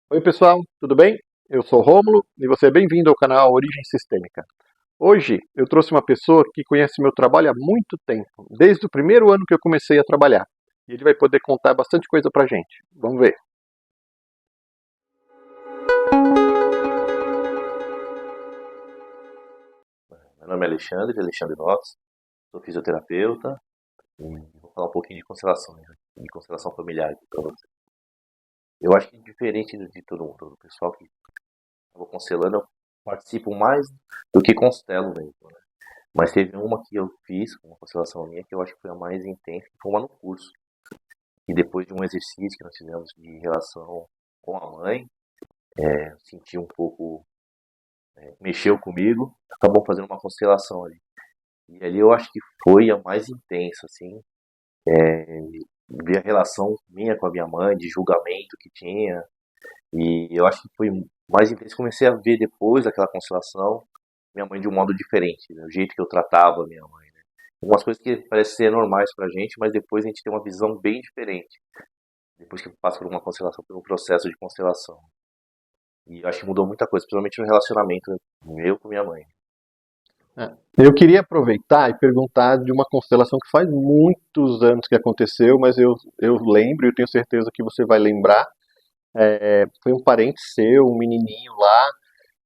Oi, pessoal, tudo bem? Eu sou o Rômulo e você é bem-vindo ao canal Origem Sistêmica. Hoje eu trouxe uma pessoa que conhece meu trabalho há muito tempo, desde o primeiro ano que eu comecei a trabalhar. E ele vai poder contar bastante coisa pra gente. Vamos ver. Meu nome é Alexandre Notes, sou fisioterapeuta e vou falar um pouquinho de constelações, né? De constelação familiar aqui pra você. Eu acho que diferente de todo mundo, do pessoal que eu vou constelando, eu participo mais do que constelo mesmo, né? Mas teve uma que eu fiz, uma constelação minha, que eu acho que foi a mais intensa, que foi uma no curso. E depois de um exercício que nós fizemos de relação com a mãe, eu senti um pouco, mexeu comigo, acabou fazendo uma constelação ali. E ali eu acho que foi a mais intensa, assim, ver a relação minha com a minha mãe, de julgamento que tinha, e eu acho que foi mais intenso. Comecei a ver depois daquela constelação minha mãe de um modo diferente, né? O jeito que eu tratava a minha mãe, né? Algumas coisas que parecem ser normais pra gente, mas depois a gente tem uma visão bem diferente, depois que passa por uma constelação, por um processo de constelação. E eu acho que mudou muita coisa, principalmente no relacionamento meu com minha mãe. É, eu queria aproveitar e perguntar de uma constelação que faz muitos anos que aconteceu, mas eu lembro e eu tenho certeza que você vai lembrar. Foi um parente seu, um menininho lá,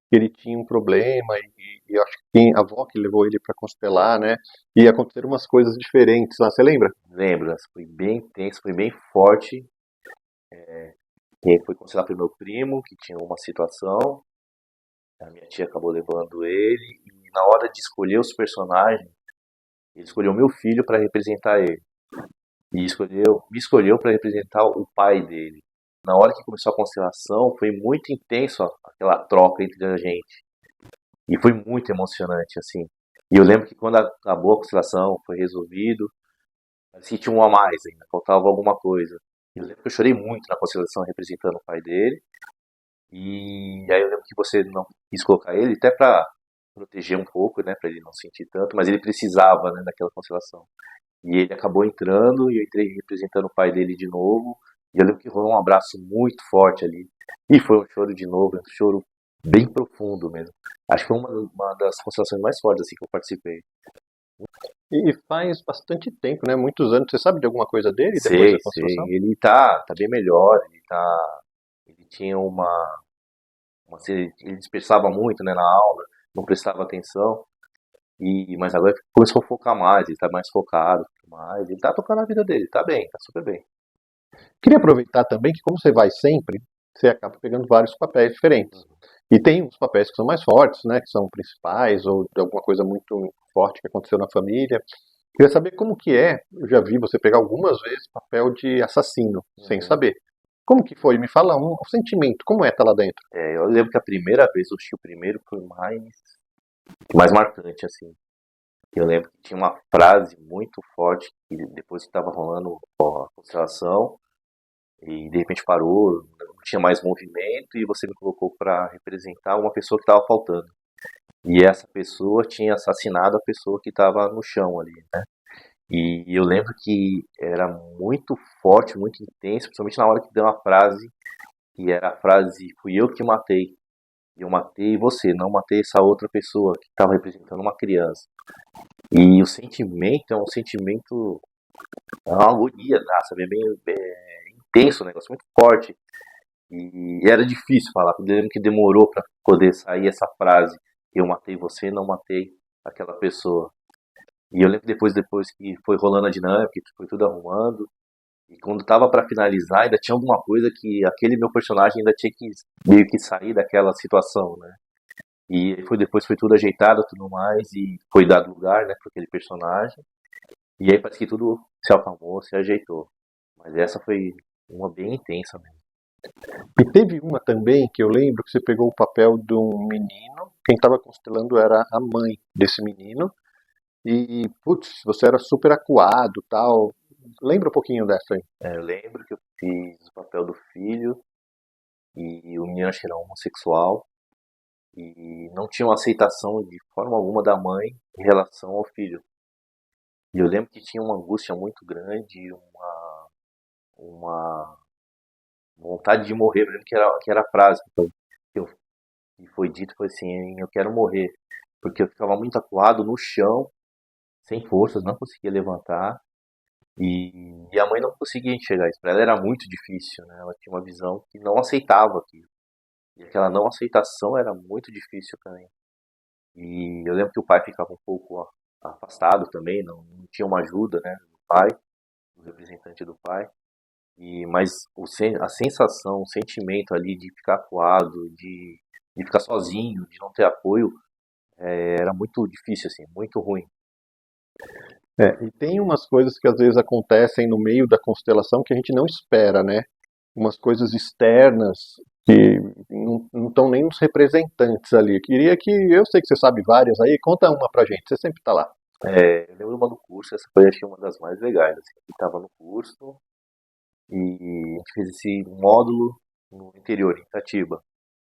que ele tinha um problema e eu acho que a avó que levou ele para constelar, né? E aconteceram umas coisas diferentes lá, você lembra? Lembro, essa foi bem intenso, foi bem forte. E aí foi constelar pro meu primo, que tinha uma situação. A minha tia acabou levando ele e na hora de escolher os personagens, ele escolheu meu filho para representar ele e me escolheu para representar o pai dele. Na hora que começou a constelação, foi muito intenso aquela troca entre a gente e foi muito emocionante assim. E eu lembro que quando acabou a constelação, foi resolvido, parecia que tinha um a mais ainda, faltava alguma coisa. Eu lembro que eu chorei muito na constelação representando o pai dele. E aí eu lembro que você não quis colocar ele, até pra proteger um pouco, né, pra ele não sentir tanto, mas ele precisava, né, daquela constelação. E ele acabou entrando e eu entrei representando o pai dele de novo. E eu lembro que rolou um abraço muito forte ali. E foi um choro de novo, um choro bem profundo mesmo. Acho que foi uma das constelações mais fortes assim que eu participei. E faz bastante tempo, né? Muitos anos. Você sabe de alguma coisa dele depois Sei, da sei. constelação? Ele tá bem melhor, ele tinha ele dispersava muito, né, na aula, não prestava atenção. Mas agora ele começou a focar mais, ele tá mais focado, tudo mais. Ele tá tocando a vida dele, tá bem, tá super bem. Queria aproveitar também que, como você vai sempre, você acaba pegando vários papéis diferentes. Uhum. E tem uns papéis que são mais fortes, né? Que são principais, ou de alguma coisa muito forte que aconteceu na família. Queria saber como que é. Eu já vi você pegar algumas vezes papel de assassino, sem Uhum. saber. Como que foi? Me fala um sentimento. Como é estar lá dentro? Eu lembro que a primeira vez, eu acho que o primeiro foi mais marcante, assim. Eu lembro que tinha uma frase muito forte, que depois que estava rolando a constelação, e de repente parou, não tinha mais movimento, e você me colocou para representar uma pessoa que estava faltando. E essa pessoa tinha assassinado a pessoa que estava no chão ali, né? E eu lembro que era muito forte, muito intenso, principalmente na hora que deu uma frase, que era a frase, fui eu que matei. Eu matei você, não matei essa outra pessoa que estava representando uma criança. E o sentimento é um sentimento, é uma agonia, né? Sabe? Bem intenso, um negócio muito forte. E era difícil falar, eu lembro que demorou para poder sair essa frase, eu matei você, não matei aquela pessoa. E eu lembro que depois que foi rolando a dinâmica, que foi tudo arrumando, e quando tava pra finalizar, ainda tinha alguma coisa que aquele meu personagem ainda tinha que meio que sair daquela situação, né? E depois foi tudo ajeitado, tudo mais, e foi dado lugar, né, para aquele personagem. E aí parece que tudo se acalmou, se ajeitou. Mas essa foi uma bem intensa mesmo. E teve uma também que eu lembro que você pegou o papel de um menino. Quem estava constelando era a mãe desse menino. E, putz, você era super acuado, tal. Lembra um pouquinho dessa aí? Eu lembro que eu fiz o papel do filho e o menino acho que era homossexual e não tinha uma aceitação de forma alguma da mãe em relação ao filho. E eu lembro que tinha uma angústia muito grande, uma vontade de morrer. Eu lembro que era a frase que foi dito, foi assim, eu quero morrer. Porque eu ficava muito acuado no chão, sem forças, não conseguia levantar. E a mãe não conseguia enxergar isso. Para ela era muito difícil, né? Ela tinha uma visão que não aceitava aquilo. E aquela não aceitação era muito difícil também. E eu lembro que o pai ficava um pouco afastado também, não tinha uma ajuda, né, do pai, do representante do pai. Mas a sensação, o sentimento ali de ficar acuado, de ficar sozinho, de não ter apoio, era muito difícil, assim, muito ruim. E tem umas coisas que às vezes acontecem no meio da constelação que a gente não espera, né? Umas coisas externas que não estão nem nos representantes ali. Eu sei que você sabe várias aí, conta uma pra gente, você sempre tá lá. Eu lembro uma no curso, essa foi acho que uma das mais legais, assim, eu estava no curso e a gente fez esse módulo no interior, em Itatiba.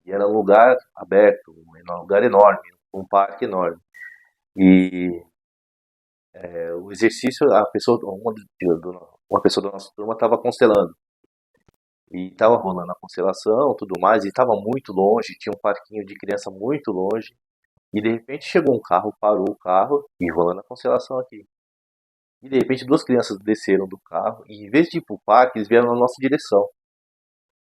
E era um lugar aberto, um lugar enorme, um parque enorme. E o exercício, uma pessoa da nossa turma estava constelando. E estava rolando a constelação, tudo mais, e estava muito longe, tinha um parquinho de criança muito longe. E de repente chegou um carro, parou o carro e rolando a constelação aqui. E de repente duas crianças desceram do carro e em vez de ir pro parque, eles vieram na nossa direção.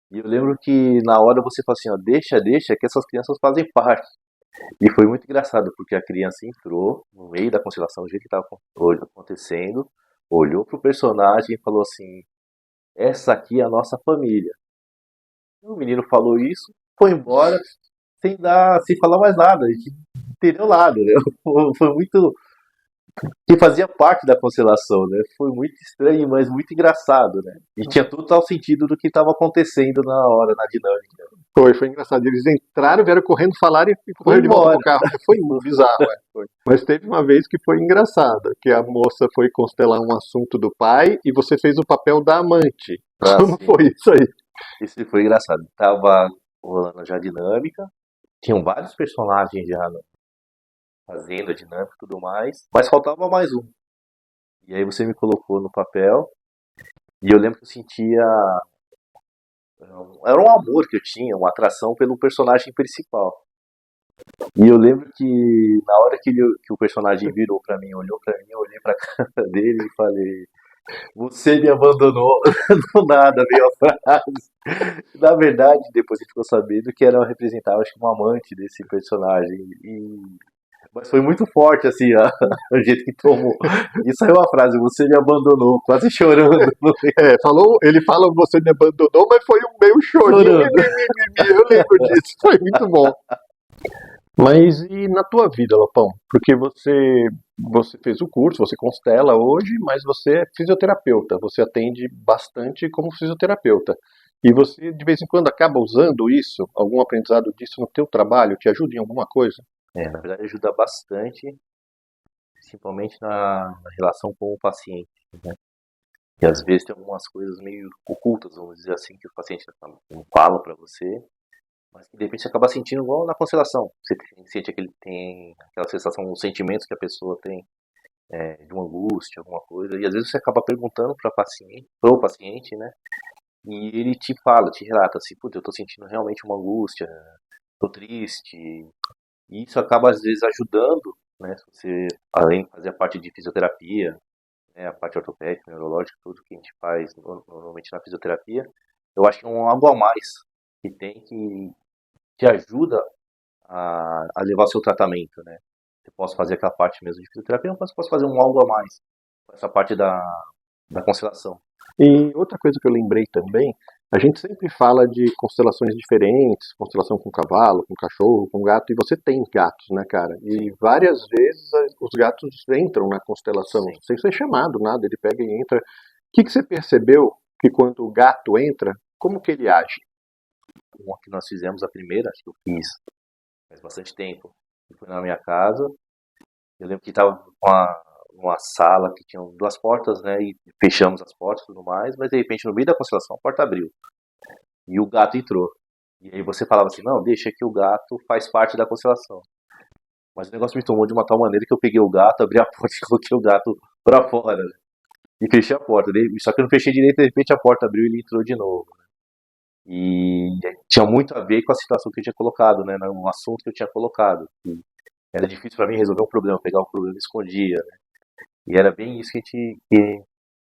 E eu lembro que na hora você fala assim, ó, deixa, que essas crianças fazem parte. E foi muito engraçado, porque a criança entrou no meio da constelação, do jeito que estava acontecendo, olhou pro personagem e falou assim, essa aqui é a nossa família. E o menino falou isso, foi embora, sem falar mais nada, a gente não entendeu nada, né? Foi muito, que fazia parte da constelação, né? Foi muito estranho, mas muito engraçado, né? E tinha total sentido do que estava acontecendo na hora, na dinâmica. Foi engraçado. Eles entraram, vieram correndo, falaram e Foi correram de volta pro embora. carro. Foi bizarro, é. Foi. Mas teve uma vez que foi engraçado, que a moça foi constelar um assunto do pai e você fez o papel da amante. Como Assim, foi isso aí? isso foi engraçado. Tava rolando já a dinâmica, tinham vários personagens já fazendo a dinâmica e tudo mais, mas faltava mais um. E aí você me colocou no papel e eu lembro que eu sentia. Era um amor que eu tinha, uma atração pelo personagem principal. E eu lembro que na hora que o personagem virou pra mim, olhou pra mim, eu olhei pra cara dele e falei: Você me abandonou. Do nada veio a frase. Na verdade, depois a gente ficou sabendo que era representava, acho que uma amante desse personagem. Mas foi muito forte, assim, o jeito que tomou. E saiu a frase: Você me abandonou, quase chorando. Ele fala você me abandonou, mas foi um meio chorinho. Chorando. Eu lembro disso, foi muito bom. Mas e na tua vida, Lopão? Porque você fez o curso, você constela hoje, mas você é fisioterapeuta, você atende bastante como fisioterapeuta. E você de vez em quando acaba usando isso, algum aprendizado disso no teu trabalho, te ajuda em alguma coisa? Na verdade ajuda bastante, principalmente na relação com o paciente, né? E às vezes tem algumas coisas meio ocultas, vamos dizer assim, que o paciente não fala pra você, mas que de repente você acaba sentindo igual na constelação. Você sente tem aquela sensação, os sentimentos que a pessoa tem, de uma angústia, alguma coisa, e às vezes você acaba perguntando pro paciente, né? E ele te fala, te relata assim, putz, eu tô sentindo realmente uma angústia, tô triste. E isso acaba às vezes ajudando, né? Se você, além de fazer a parte de fisioterapia, né, a parte ortopédica, neurológica, tudo que a gente faz normalmente na fisioterapia, eu acho que é um algo a mais que tem que te ajuda a levar o seu tratamento, né? Eu posso fazer aquela parte mesmo de fisioterapia, mas posso fazer um algo a mais, essa parte da constelação. E outra coisa que eu lembrei também, a gente sempre fala de constelações diferentes, constelação com cavalo, com cachorro, com gato, e você tem gatos, né, cara? E várias vezes os gatos entram na constelação, Sim. sem ser chamado, nada, ele pega e entra. O que você percebeu que quando o gato entra, como que ele age? Uma que nós fizemos, a primeira, acho que eu fiz faz bastante tempo, que foi na minha casa. Eu lembro que estava uma sala que tinha duas portas, né? E fechamos as portas e tudo mais, mas de repente no meio da constelação a porta abriu e o gato entrou. E aí você falava assim, não, deixa que o gato faz parte da constelação. Mas o negócio me tomou de uma tal maneira que eu peguei o gato, abri a porta e coloquei o gato pra fora, né? E fechei a porta. Só que eu não fechei direito, de repente a porta abriu e ele entrou de novo. E tinha muito a ver com a situação que eu tinha colocado, né? No assunto que eu tinha colocado. Que era difícil para mim resolver um problema, pegar um problema e escondia, né? E era bem isso que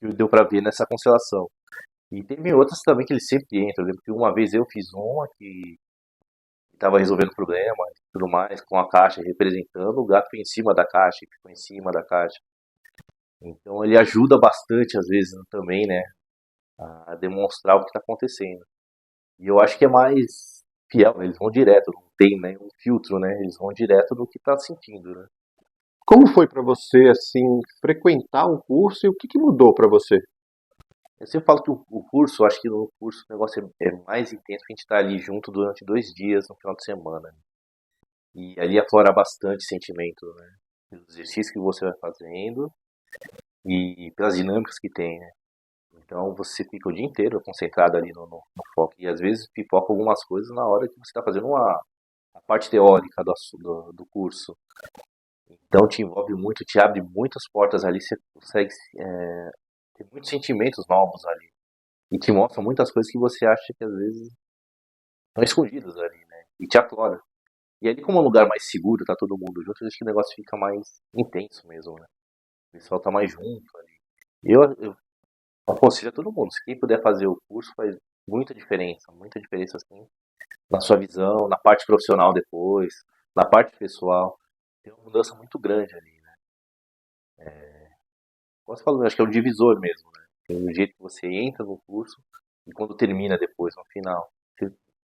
deu para ver nessa constelação. E teve outras também que ele sempre entra. Eu lembro que uma vez eu fiz uma que estava resolvendo o problema e tudo mais, com a caixa representando, o gato foi em cima da caixa, e ficou em cima da caixa. Então ele ajuda bastante, às vezes, também, né, a demonstrar o que está acontecendo. E eu acho que é mais fiel, né? Eles vão direto, não tem nenhum filtro, né? Eles vão direto do que está sentindo, né? Como foi para você, assim, frequentar o curso e o que que mudou para você? Eu sempre falo que o curso, eu acho que no curso o negócio é mais intenso, que a gente está ali junto durante 2 dias no final de semana, né? E ali aflora bastante sentimento, né? Pelos exercícios que você vai fazendo e pelas dinâmicas que tem, né? Então você fica o dia inteiro concentrado ali no foco. E às vezes pipoca algumas coisas na hora que você está fazendo a parte teórica do curso. Então te envolve muito, te abre muitas portas ali, você consegue ter muitos sentimentos novos ali. E te mostra muitas coisas que você acha que às vezes estão escondidas ali, né? E te aflora. E ali como é um lugar mais seguro, tá todo mundo junto, eu acho que o negócio fica mais intenso mesmo, né? O pessoal tá mais junto ali. Eu aconselho a todo mundo, se quem puder fazer o curso faz muita diferença assim, na sua visão, na parte profissional depois, na parte pessoal. Tem uma mudança muito grande ali, né? Como você falou, acho que é um divisor mesmo, né? Tem o jeito que você entra no curso e quando termina depois, no final. Você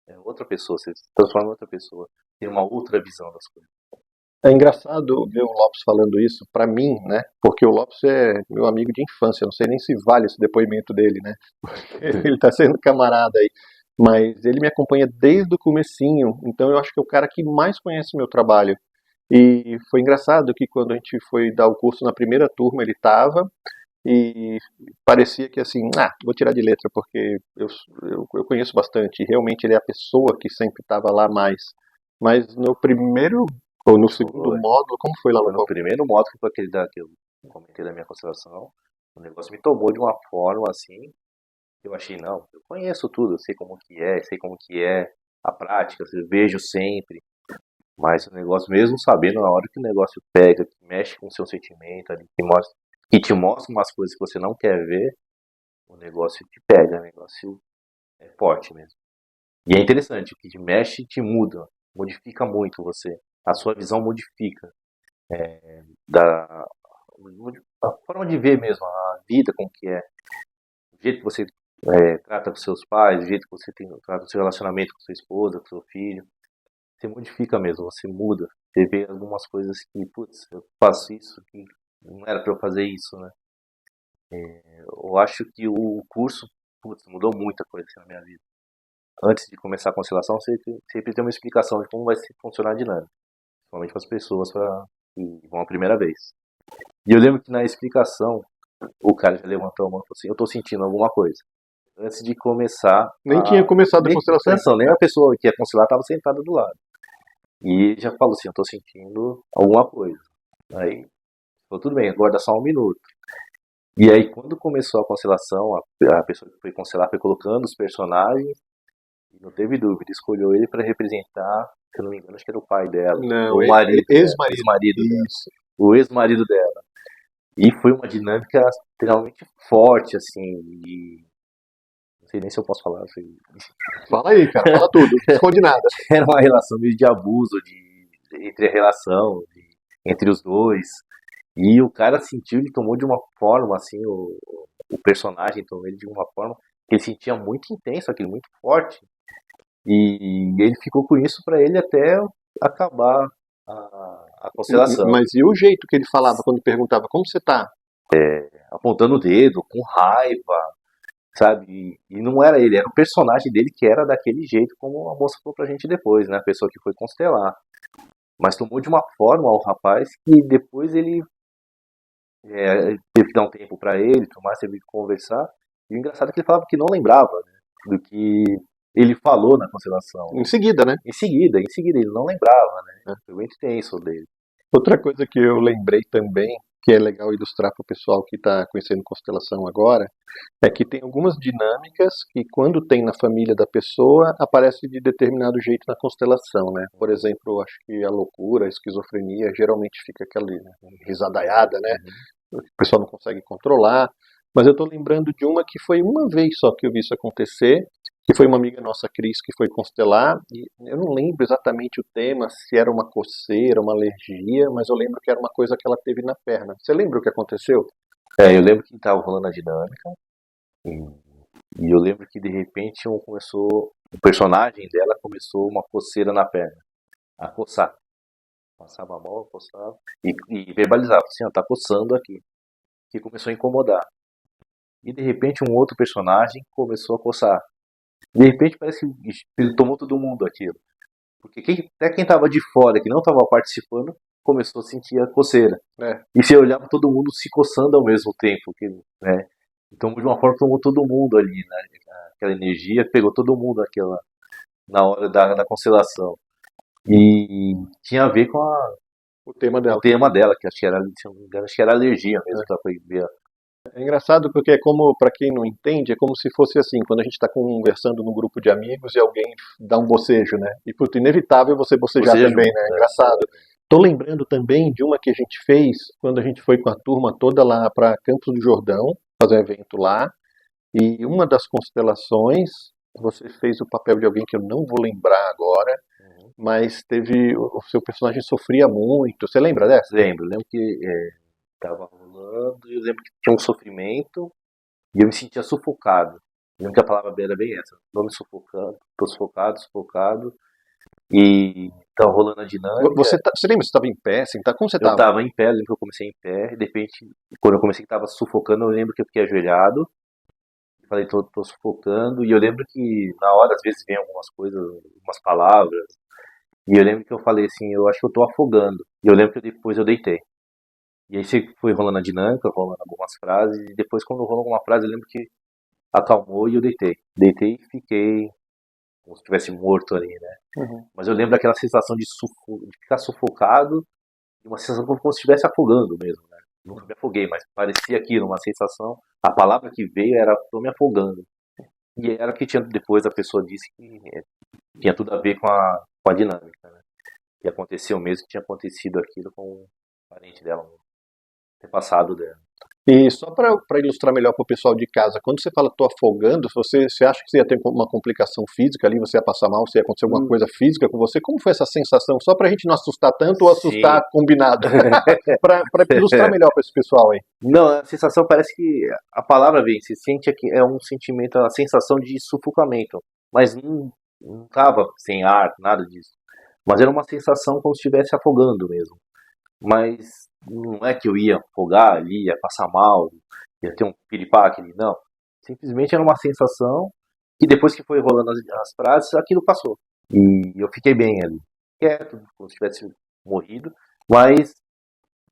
é outra pessoa, você se transforma em outra pessoa. Tem uma outra visão das coisas. É engraçado ver o Lopes falando isso para mim, né? Porque o Lopes é meu amigo de infância. Não sei nem se vale esse depoimento dele, né? Ele está sendo camarada aí. Mas ele me acompanha desde o comecinho. Então eu acho que é o cara que mais conhece meu trabalho. E foi engraçado que quando a gente foi dar o curso na primeira turma, ele estava e parecia que assim, vou tirar de letra porque eu conheço bastante. E realmente ele é a pessoa que sempre estava lá mais. Mas no primeiro ou no segundo Foi, módulo, como foi lá no foi no palco? primeiro módulo que foi aquele que eu comentei da minha constelação. O negócio me tomou de uma forma assim, que eu achei, não, eu conheço tudo, eu sei como que é a prática, eu vejo sempre. Mas o negócio, mesmo sabendo na hora que o negócio pega, que mexe com o seu sentimento ali, que te mostra umas coisas que você não quer ver, o negócio te pega, o negócio é forte mesmo. E é interessante, o que te mexe te muda, modifica muito você. A sua visão modifica da a forma de ver mesmo a vida como que é, o jeito que você trata com seus pais, o jeito que você trata o seu relacionamento com sua esposa, com seu filho. Você modifica mesmo, você muda. Você vê algumas coisas que, putz, eu faço isso, que não era pra eu fazer isso, né? Eu acho que o curso, putz, mudou muita coisa assim, na minha vida. Antes de começar a constelação, sempre tem uma explicação de como vai funcionar a dinâmica. Principalmente para as pessoas que vão a primeira vez. E eu lembro que na explicação, o cara já levantou a mão e falou assim, eu tô sentindo alguma coisa. Antes de começar Nem tinha começado a nem, constelação. nem a pessoa que ia constelar estava sentada do lado. E ele já falou assim, eu tô sentindo alguma coisa. Aí, falou, tudo bem, aguarda só um minuto. E aí, quando começou a constelação, a pessoa que foi constelar foi colocando os personagens, e não teve dúvida, escolheu ele para representar, se eu não me engano, acho que era o pai dela, Não, ou o marido dela, ex-marido. ex-marido dela, Isso. o ex-marido dela. E foi uma dinâmica extremamente forte, assim, e não sei nem se eu posso falar, assim. Fala aí, cara, fala tudo, não esconde nada. Era uma relação meio de abuso entre a relação, entre os dois. E o cara sentiu, ele tomou de uma forma, assim, o personagem tomou ele de uma forma que ele sentia muito intenso aquilo, muito forte. E ele ficou com isso pra ele até acabar a constelação. Mas e o jeito que ele falava quando perguntava como você tá? Apontando o dedo, com raiva, sabe? E não era ele, era o personagem dele que era daquele jeito, como a moça falou pra gente depois, né? A pessoa que foi constelar. Mas tomou de uma forma ao rapaz que depois ele teve que dar um tempo pra ele, tomar, teve que conversar. E o engraçado é que ele falava que não lembrava, né, do que ele falou na constelação. Em seguida, né? Em seguida, ele não lembrava, né? Foi muito tenso dele. Outra coisa que eu lembrei também, que é legal ilustrar para o pessoal que está conhecendo constelação agora, é que tem algumas dinâmicas que quando tem na família da pessoa, aparece de determinado jeito na constelação, né? Por exemplo, eu acho que a loucura, a esquizofrenia, geralmente fica aquela risadaiada, né? O pessoal não consegue controlar. Mas eu estou lembrando de uma que foi uma vez só que eu vi isso acontecer, que foi uma amiga nossa, Cris, que foi constelar, e eu não lembro exatamente o tema, se era uma coceira, uma alergia, mas eu lembro que era uma coisa que ela teve na perna. Você lembra o que aconteceu? Eu lembro que estava rolando a dinâmica, e eu lembro que de repente o personagem dela começou uma coceira na perna, a coçar. Passava a mão, coçava, e verbalizava, assim, ó, tá coçando aqui, que começou a incomodar. E de repente um outro personagem começou a coçar. De repente parece que ele tomou todo mundo aquilo. Porque até quem estava de fora, que não estava participando, começou a sentir a coceira. E você olhava todo mundo se coçando ao mesmo tempo. Né? Então, de uma forma, tomou todo mundo ali. Né? Aquela energia pegou todo mundo na hora da constelação. E tinha a ver com o tema dela. O tema dela, que acho que era, se não me engano, acho que era alergia mesmo. Que ela foi ver. É engraçado porque é como, para quem não entende, é como se fosse assim, quando a gente está conversando num grupo de amigos e alguém dá um bocejo, né? E puto, inevitável você bocejar também, né? É engraçado. Tô lembrando também de uma que a gente fez quando a gente foi com a turma toda lá para Campos do Jordão, fazer um evento lá, e uma das constelações, você fez o papel de alguém que eu não vou lembrar agora, mas o seu personagem sofria muito. Você lembra dessa? Lembro que tava rolando, e eu lembro que tinha um sofrimento e eu me sentia sufocado. Eu lembro que a palavra era bem essa, tô me sufocando, tô sufocado, e tava rolando a dinâmica. Você lembra, você estava em pé, sentado? Como você estava? Eu estava em pé, eu lembro que eu comecei em pé, e de repente, quando eu comecei que tava sufocando, eu lembro que eu fiquei ajoelhado, falei, tô sufocando, e eu lembro que na hora, às vezes, vem algumas coisas, algumas palavras, e eu lembro que eu falei assim, eu acho que eu tô afogando, e eu lembro que depois eu deitei. E aí você foi rolando a dinâmica, rolando algumas frases, e depois quando rolou alguma frase eu lembro que acalmou e eu deitei. Deitei e fiquei como se estivesse morto ali, né? Mas eu lembro daquela sensação de ficar sufocado, e uma sensação como se estivesse afogando mesmo, né? Nunca me afoguei, mas parecia aquilo, uma sensação, a palavra que veio era tô me afogando. E era o que tinha depois a pessoa disse que tinha tudo a ver com a dinâmica, né? Que aconteceu mesmo, que tinha acontecido aquilo com um parente dela, ter passado dela. E só para ilustrar melhor para o pessoal de casa, quando você fala tô afogando, você acha que você ia ter uma complicação física ali, você ia passar mal, se ia acontecer alguma coisa física com você? Como foi essa sensação? Só para a gente não assustar tanto ou assustar combinado? para ilustrar melhor para esse pessoal aí. Não, a sensação parece que a palavra vem, se sente aqui, é um sentimento, a sensação de sufocamento, mas não tava sem ar, nada disso. Mas era uma sensação como se estivesse afogando mesmo. Mas não é que eu ia afogar ali, ia passar mal, ia ter um piripaque ali, não. Simplesmente era uma sensação que depois que foi rolando as frases, aquilo passou. E eu fiquei bem ali, quieto, como se tivesse morrido, mas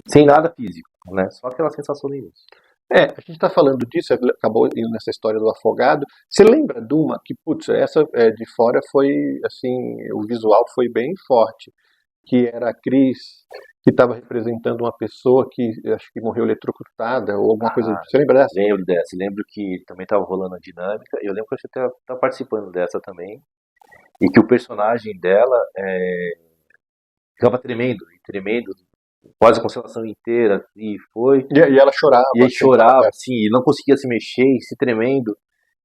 sem nada físico, né? Só aquela sensação no início. A gente está falando disso, acabou indo nessa história do afogado. Você lembra de uma que, putz, essa de fora foi, assim, o visual foi bem forte, que era a Cris, que estava representando uma pessoa que acho que morreu eletrocutada ou alguma coisa. Você lembra dessa? Lembro dessa, lembro que também estava rolando a dinâmica, eu lembro que eu estava participando dessa também, e que o personagem dela ficava tremendo, quase a constelação inteira, e foi. E ela chorava. E aí chorava, assim, e não conseguia se mexer, e se tremendo.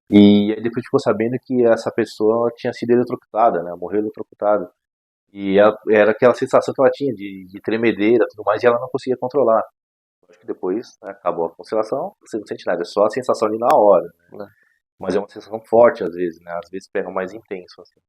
E aí depois ficou sabendo que essa pessoa tinha sido eletrocutada, né? Morreu eletrocutada. E era aquela sensação que ela tinha de tremedeira e tudo mais, e ela não conseguia controlar. Acho que depois, né, acabou a constelação, você não sente nada, é só a sensação ali na hora, né? Mas é uma sensação forte às vezes, né? Às vezes pega mais intenso, assim.